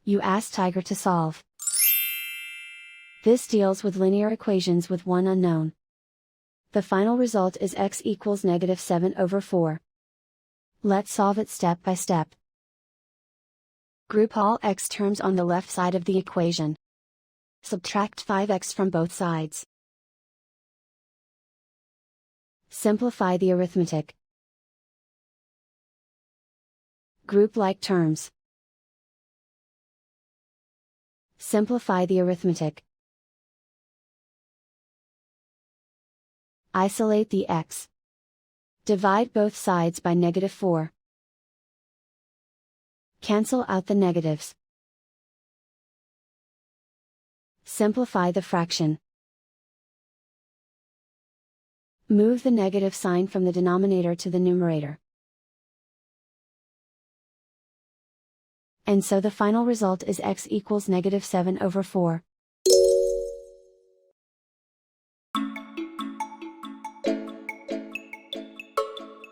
You ask Tiger to solve. This deals with linear equations with one unknown. The final result is x equals -7/4. Let's solve it step by step. Group all x terms on the left side of the equation. Subtract 5x from both sides. Simplify the arithmetic. Group like terms. Simplify the arithmetic. Isolate the x. Divide both sides by -4. Cancel out the negatives. Simplify the fraction. Move the negative sign from the denominator to the numerator. And so the final result is x equals -7/4.